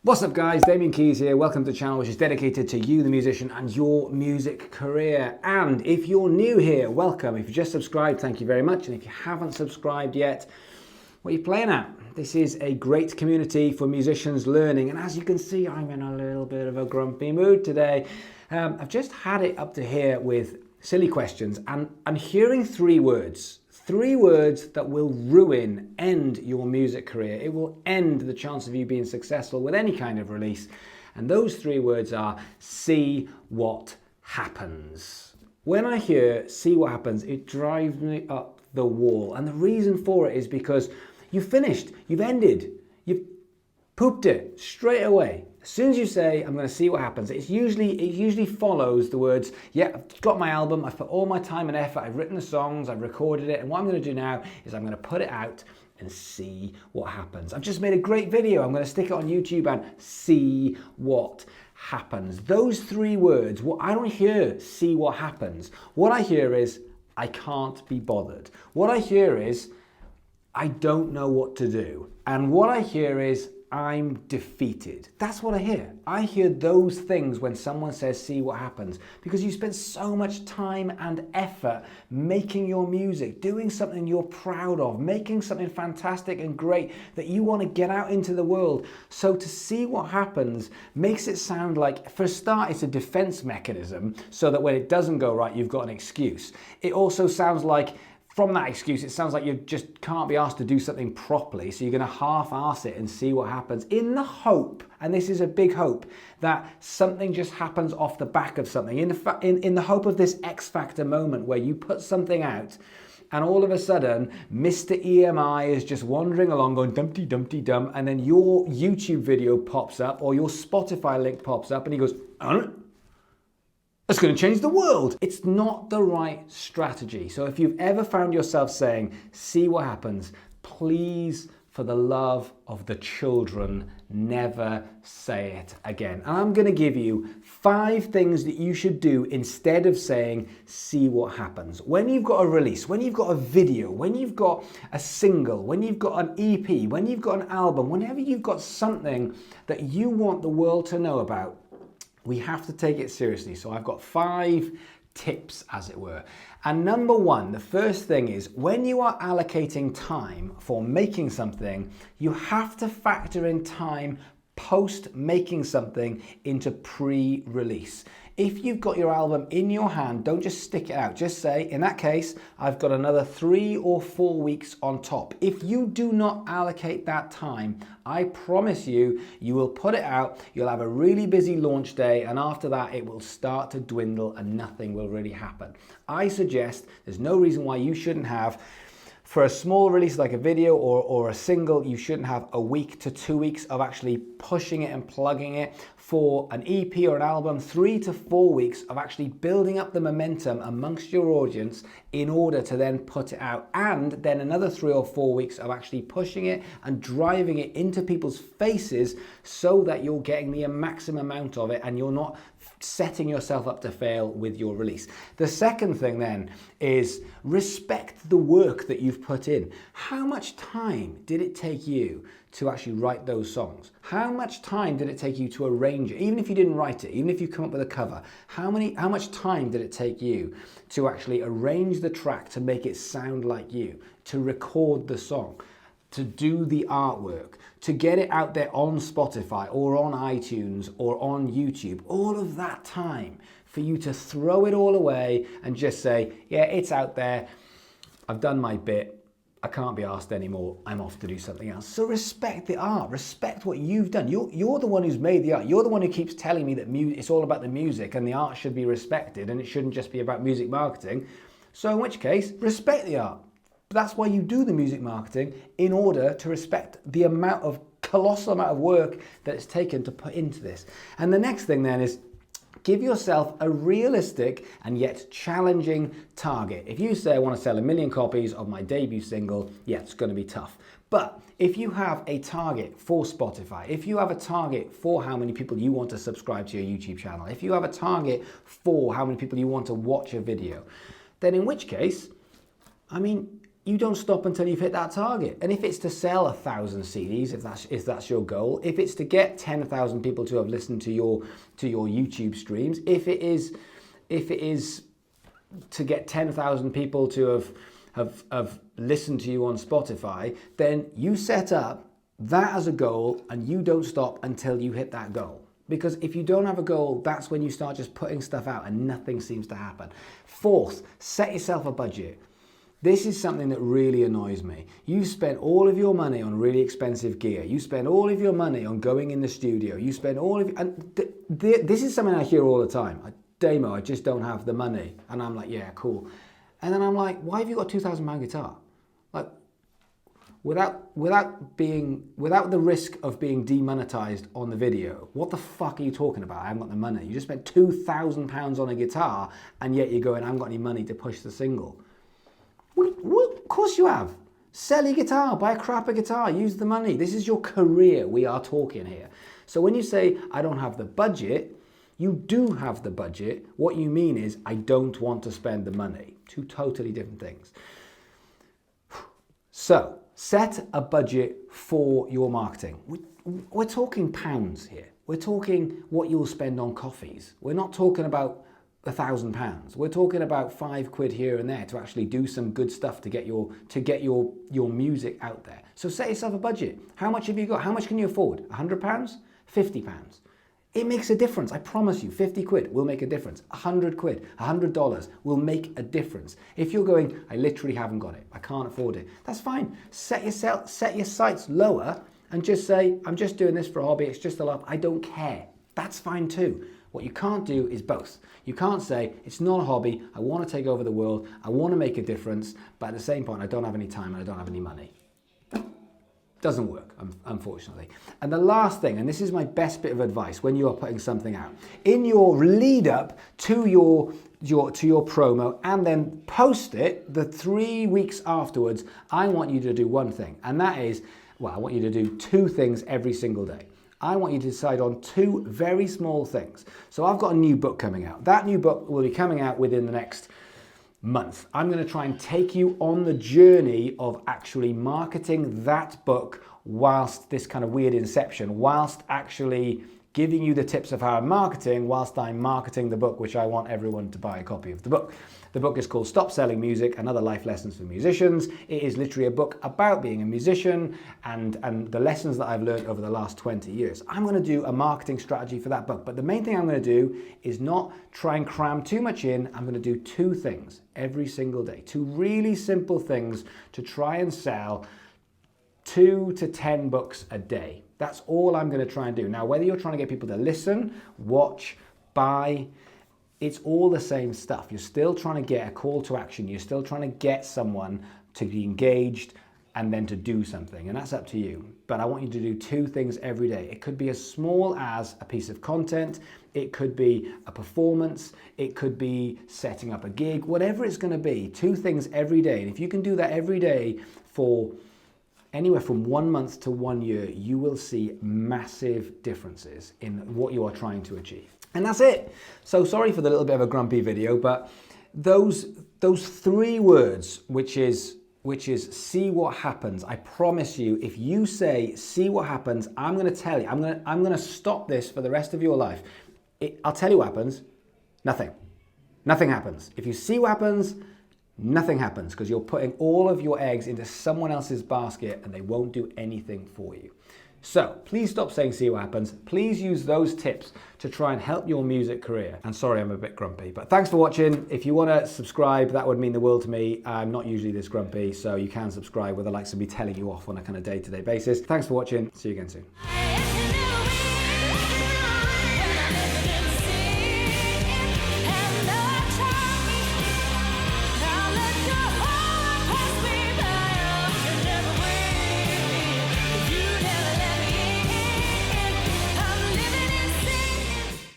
What's up guys, Damian Keyes here. Welcome to the channel which is dedicated to you, the musician, and your music career. And if you're new here, welcome. If you just subscribed, thank you very much. And if you haven't subscribed yet, what are you playing at? This is a great community for musicians learning. And as you can see, I'm in a little bit of a grumpy mood today. I've just had it up to here with silly questions, and I'm hearing three words that will end your music career. It will end the chance of you being successful with any kind of release. And those three words are see what happens. When I hear see what happens, it drives me up the wall. And the reason for it is because you've finished, you've ended, you've pooped it straight away. As soon as you say, I'm going to see what happens, it usually follows the words, yeah, I've got my album, I've put all my time and effort, I've written the songs, I've recorded it, and what I'm going to do now is I'm going to put it out and see what happens. I've just made a great video, I'm going to stick it on YouTube and see what happens. Those three words, I don't hear see what happens. What I hear is, I can't be bothered. What I hear is, I don't know what to do. And what I hear is, I'm defeated. That's what I hear. I hear those things when someone says, see what happens, because you spend so much time and effort making your music, doing something you're proud of, making something fantastic and great that you want to get out into the world. So to see what happens makes it sound like, for a start, it's a defense mechanism so that when it doesn't go right, you've got an excuse. It also sounds like, from that excuse, it sounds like you just can't be asked to do something properly, so you're going to half-arse it and see what happens in the hope, and this is a big hope, that something just happens off the back of something, in the hope of this X Factor moment where you put something out and all of a sudden Mr. EMI is just wandering along going dumpty dumpty dum, and then your YouTube video pops up or your Spotify link pops up and he goes, that's going to change the world. It's not the right strategy. So if you've ever found yourself saying, see what happens, please, for the love of the children, never say it again. And I'm going to give you 5 things that you should do instead of saying, see what happens. When you've got a release, when you've got a video, when you've got a single, when you've got an EP, when you've got an album, whenever you've got something that you want the world to know about, we have to take it seriously. So I've got 5 tips, as it were. And number 1, the first thing is, when you are allocating time for making something, you have to factor in time post making something into pre-release. If you've got your album in your hand, don't just stick it out. Just say, in that case, I've got another 3 or 4 weeks on top. If you do not allocate that time, I promise you, you will put it out, you'll have a really busy launch day, and after that, it will start to dwindle and nothing will really happen. I suggest there's no reason why you shouldn't have, for a small release like a video or a single, you shouldn't have a week to 2 weeks of actually pushing it and plugging it. For an EP or an album, 3 to 4 weeks of actually building up the momentum amongst your audience in order to then put it out. And then another 3 or 4 weeks of actually pushing it and driving it into people's faces so that you're getting the maximum amount of it and you're not setting yourself up to fail with your release. The second thing then is respect the work that you've put in. How much time did it take you to actually write those songs? How much time did it take you to arrange it? Even if you didn't write it, even if you come up with a cover, how much time did it take you to actually arrange the track to make it sound like you, to record the song, to do the artwork, to get it out there on Spotify or on iTunes or on YouTube? All of that time for you to throw it all away and just say, yeah, it's out there, I've done my bit, I can't be asked anymore, I'm off to do something else. So respect the art, respect what you've done. You're the one who's made the art. You're the one who keeps telling me that it's all about the music and the art should be respected and it shouldn't just be about music marketing. So in which case, respect the art. That's why you do the music marketing, in order to respect the colossal amount of work that it's taken to put into this. And the next thing then is, give yourself a realistic and yet challenging target. If you say, I want to sell 1 million copies of my debut single, yeah, it's going to be tough. But if you have a target for Spotify, if you have a target for how many people you want to subscribe to your YouTube channel, if you have a target for how many people you want to watch a video, then in which case, I mean, you don't stop until you've hit that target. And if it's to sell 1,000 CDs, if that's your goal, if it's to get 10,000 people to have listened to your YouTube streams, if it is to get 10,000 people to have listened to you on Spotify, then you set up that as a goal and you don't stop until you hit that goal. Because if you don't have a goal, that's when you start just putting stuff out and nothing seems to happen. Fourth, set yourself a budget. This is something that really annoys me. You spend all of your money on really expensive gear. You spend all of your money on going in the studio. You spend all of, and this is something I hear all the time. Damo, I just don't have the money. And I'm like, yeah, cool. And then I'm like, why have you got a £2,000 guitar? Like, without the risk of being demonetized on the video, what the fuck are you talking about? I haven't got the money. You just spent £2,000 on a guitar, and yet you're going, I haven't got any money to push the single. Well, of course you have. Sell your guitar, buy a crapper guitar, use the money. This is your career we are talking here. So when you say, I don't have the budget, you do have the budget. What you mean is, I don't want to spend the money. Two totally different things. So, set a budget for your marketing. We're talking pounds here. We're talking what you'll spend on coffees. We're not talking about £1,000. We're talking about £5 here and there to actually do some good stuff to get your music out there. So set yourself a budget. How much have you got? How much can you afford? £100? £50? It makes a difference. I promise you, £50 will make a difference. £100, $100 will make a difference. If you're going, I literally haven't got it, I can't afford it, that's fine. Set your sights lower and just say, I'm just doing this for a hobby, it's just a laugh, I don't care. That's fine too. What you can't do is both. You can't say, it's not a hobby, I want to take over the world, I want to make a difference, but at the same point, I don't have any time and I don't have any money. Doesn't work, unfortunately. And the last thing, and this is my best bit of advice when you are putting something out, in your lead up to your promo and then post it the 3 weeks afterwards, I want you to do one thing, and that is, well, I want you to do 2 things every single day. I want you to decide on 2 very small things. So I've got a new book coming out. That new book will be coming out within the next month. I'm going to try and take you on the journey of actually marketing that book whilst this kind of weird inception, whilst actually giving you the tips of how I'm marketing, whilst I'm marketing the book, which I want everyone to buy a copy of the book. The book is called Stop Selling Music and Other Life Lessons for Musicians. It is literally a book about being a musician and the lessons that I've learned over the last 20 years. I'm going to do a marketing strategy for that book, but the main thing I'm going to do is not try and cram too much in. I'm going to do 2 things every single day, 2 really simple things to try and sell 2 to 10 books a day. That's all I'm going to try and do. Now, whether you're trying to get people to listen, watch, buy, it's all the same stuff. You're still trying to get a call to action. You're still trying to get someone to be engaged and then to do something, and that's up to you. But I want you to do 2 things every day. It could be as small as a piece of content, it could be a performance, it could be setting up a gig, whatever it's going to be. 2 things every day. And if you can do that every day for anywhere from 1 month to 1 year, you will see massive differences in what you are trying to achieve. And that's it. So sorry for the little bit of a grumpy video, but those 3 words, which is see what happens. I promise you, if you say see what happens, I'm going to tell you, I'm going to stop this for the rest of your life. I'll tell you what happens. Nothing. Nothing happens. If you see what happens, nothing happens, because you're putting all of your eggs into someone else's basket and they won't do anything for you. So please stop saying see what happens. Please use those tips to try and help your music career. And sorry, I'm a bit grumpy, but thanks for watching. If you want to subscribe, that would mean the world to me. I'm not usually this grumpy, so you can subscribe with the likes of me telling you off on a kind of day-to-day basis. Thanks for watching. See you again soon.